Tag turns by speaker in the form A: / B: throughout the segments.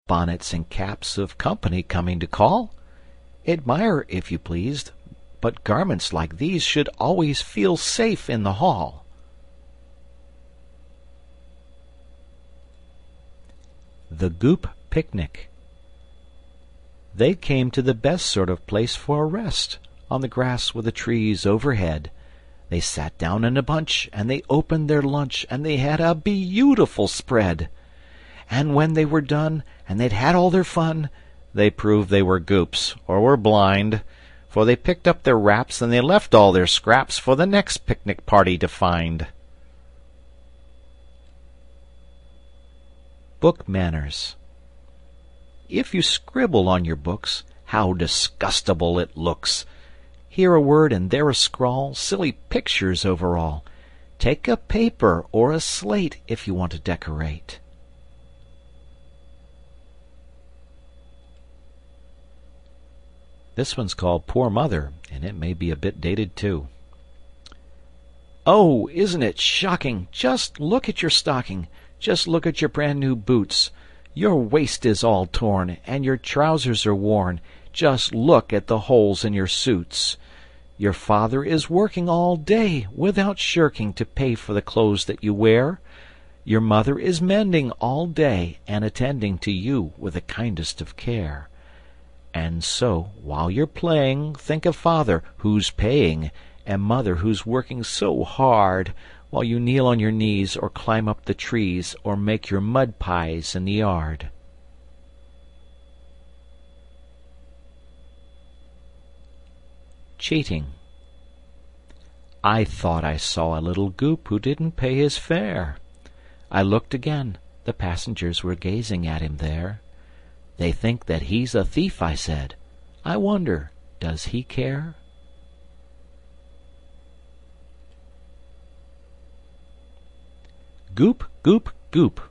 A: bonnets and caps of company coming to call. Admire, if you pleased, but garments like these should always feel safe in the hall. The Goop Picnic. They came to the best sort of place for a rest, on the grass with the trees overhead. They sat down in a bunch, and they opened their lunch, and they had a beautiful spread. And when they were done, and they'd had all their fun, they proved they were Goops, or were blind, for they picked up their wraps, and they left all their scraps for the next picnic party to find. Book manners. If you scribble on your books, how disgustable it looks! Here a word and there a scrawl, silly pictures over all. Take a paper or a slate if you want to decorate. This one's called Poor Mother, and it may be a bit dated too. Oh, isn't it shocking? Just look at your stocking. Just look at your brand new boots. Your waist is all torn, and your trousers are worn. Just look at the holes in your suits. Your father is working all day without shirking to pay for the clothes that you wear. Your mother is mending all day and attending to you with the kindest of care. And so, while you're playing, think of father who's paying, and mother who's working so hard, while you kneel on your knees or climb up the trees or make your mud pies in the yard. Cheating. I thought I saw a little Goop who didn't pay his fare. I looked again. The passengers were gazing at him there. They think that he's a thief, I said. I wonder, does he care? Goop, Goop, Goop.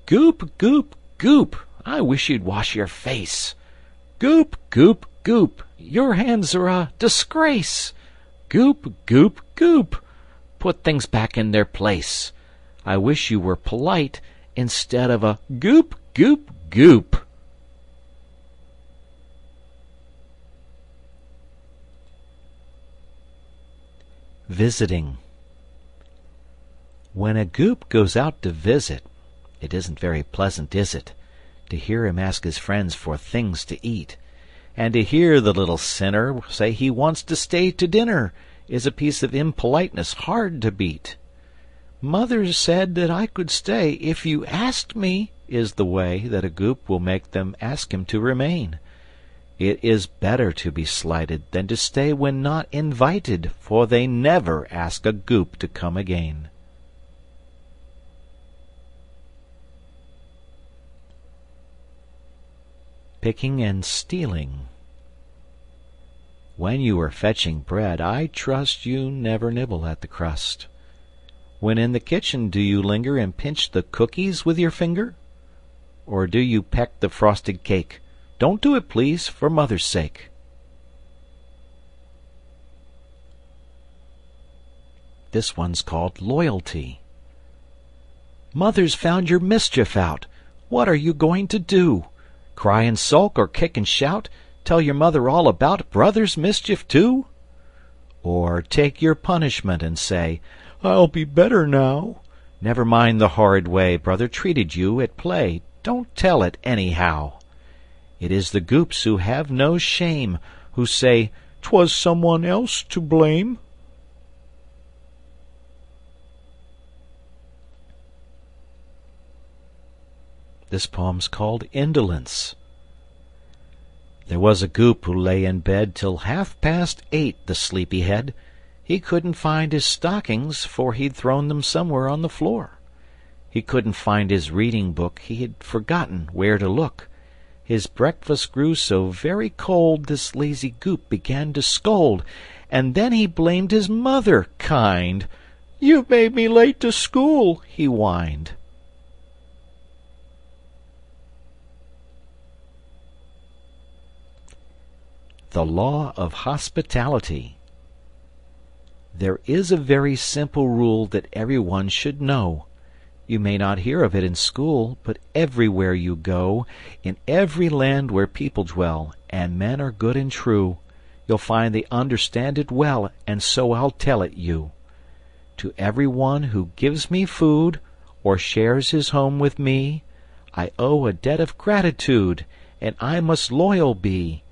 A: Goop, Goop, Goop, I wish you'd wash your face. Goop, Goop, Goop, your hands are a disgrace. Goop, Goop, Goop, put things back in their place. I wish you were polite instead of a goop, goop, goop. Visiting. When a Goop goes out to visit, it isn't very pleasant, is it, to hear him ask his friends for things to eat, and to hear the little sinner say he wants to stay to dinner is a piece of impoliteness hard to beat. Mother said that I could stay if you asked me, is the way that a Goop will make them ask him to remain. It is better to be slighted than to stay when not invited, for they never ask a Goop to come again. Picking and stealing. When you are fetching bread, I trust you never nibble at the crust. When in the kitchen, do you linger and pinch the cookies with your finger? Or do you peck the frosted cake? Don't do it, please, for mother's sake. This one's called Loyalty. Mother's found your mischief out. What are you going to do? Cry and sulk or kick and shout? Tell your mother all about brother's mischief too? Or take your punishment and say, I'll be better now. Never mind the horrid way brother treated you at play. Don't tell it anyhow. It is the Goops who have no shame, who say, 'Twas someone else to blame. This poem's called Indolence. There was a Goop who lay in bed till 8:30, the sleepy head. He couldn't find his stockings, for he'd thrown them somewhere on the floor. He couldn't find his reading book, he had forgotten where to look. His breakfast grew so very cold, this lazy Goop began to scold, and then he blamed his mother kind. "You've made me late to school," he whined. The Law of Hospitality. There is a very simple rule that everyone should know. You may not hear of it in school, but everywhere you go, in every land where people dwell, and men are good and true, you'll find they understand it well, and so I'll tell it you. To every one who gives me food, or shares his home with me, I owe a debt of gratitude, and I must loyal be.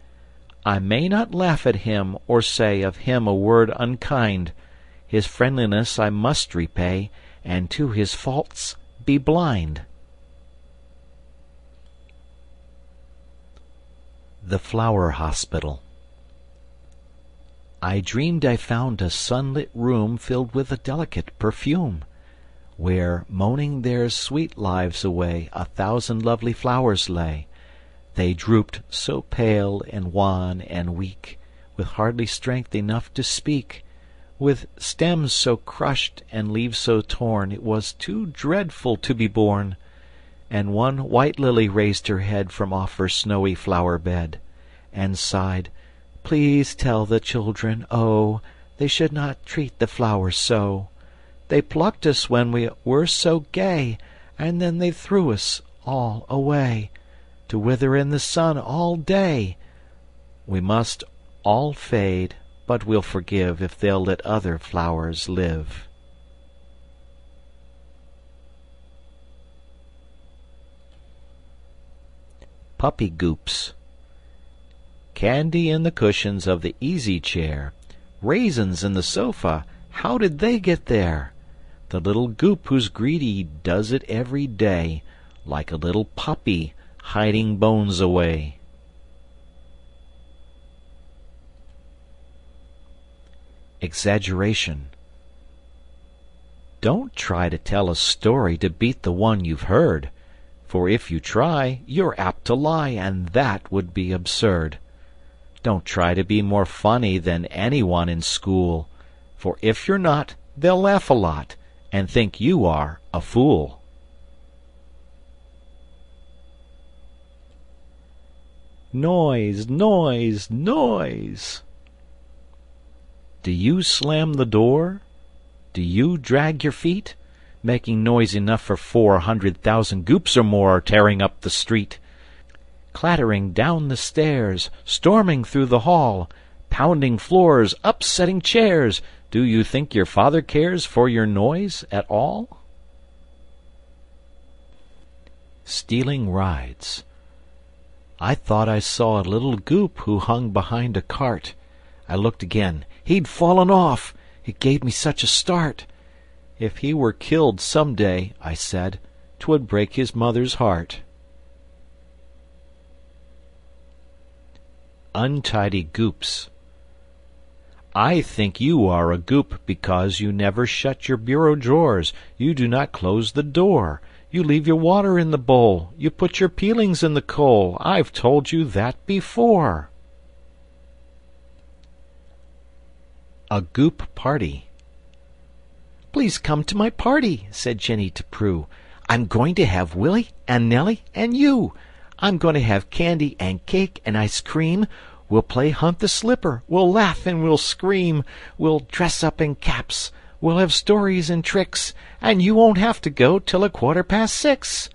A: I may not laugh at him, or say of him a word unkind. His friendliness I must repay, and to his faults be blind. The Flower Hospital. I dreamed I found a sunlit room filled with a delicate perfume, where, moaning their sweet lives away, 1,000 lovely flowers lay. They drooped so pale and wan and weak, with hardly strength enough to speak, with stems so crushed and leaves so torn, it was too dreadful to be borne. And one white lily raised her head from off her snowy flower bed, and sighed, "Please tell the children, oh, they should not treat the flowers so. They plucked us when we were so gay, and then they threw us all away, to wither in the sun all day. We must all fade, but we'll forgive if they'll let other flowers live." Puppy Goops. Candy in the cushions of the easy chair, raisins in the sofa, how did they get there? The little Goop who's greedy does it every day, like a little puppy hiding bones away. Exaggeration. Don't try to tell a story to beat the one you've heard, for if you try, you're apt to lie, and that would be absurd. Don't try to be more funny than anyone in school, for if you're not, they'll laugh a lot, and think you are a fool. Noise, noise, noise. Do you slam the door? Do you drag your feet, making noise enough for 400,000 Goops or more tearing up the street? Clattering down the stairs, storming through the hall, pounding floors, upsetting chairs, do you think your father cares for your noise at all? Stealing rides. I thought I saw a little Goop who hung behind a cart. I looked again. He'd fallen off. It gave me such a start. If he were killed some day, I said, 'twould break his mother's heart. Untidy Goops. I think you are a Goop because you never shut your bureau drawers, you do not close the door, you leave your water in the bowl, you put your peelings in the coal. I've told you that before. A Goop Party. "Please come to my party," said Jenny to Prue. "I'm going to have Willie and Nellie and you. I'm going to have candy and cake and ice cream. We'll play Hunt the Slipper. We'll laugh and we'll scream. We'll dress up in caps. We'll have stories and tricks. And you won't have to go till 6:15.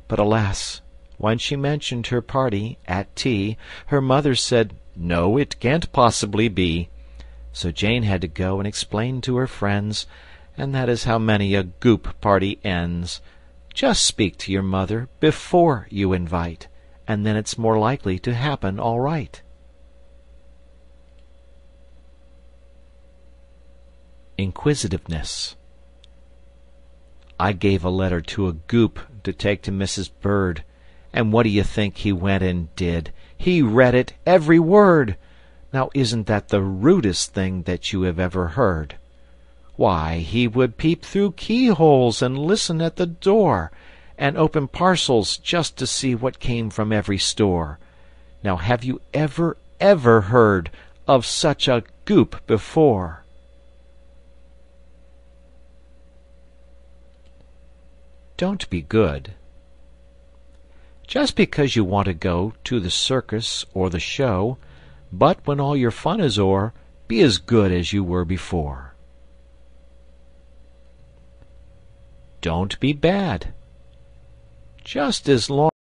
A: But alas, when she mentioned her party at tea, her mother said, "No, it can't possibly be." So Jane had to go and explain to her friends, and that is how many a Goop party ends. Just speak to your mother before you invite, and then it's more likely to happen all right. Inquisitiveness. I gave a letter to a Goop to take to Mrs. Bird, and what do you think he went and did? He read it, every word! Now isn't that the rudest thing that you have ever heard? Why, he would peep through keyholes and listen at the door, and open parcels just to see what came from every store. Now have you ever heard of such a Goop before? Don't be good. Just because you want to go to the circus or the show, but when all your fun is o'er, be as good as you were before. Don't be bad. Just as long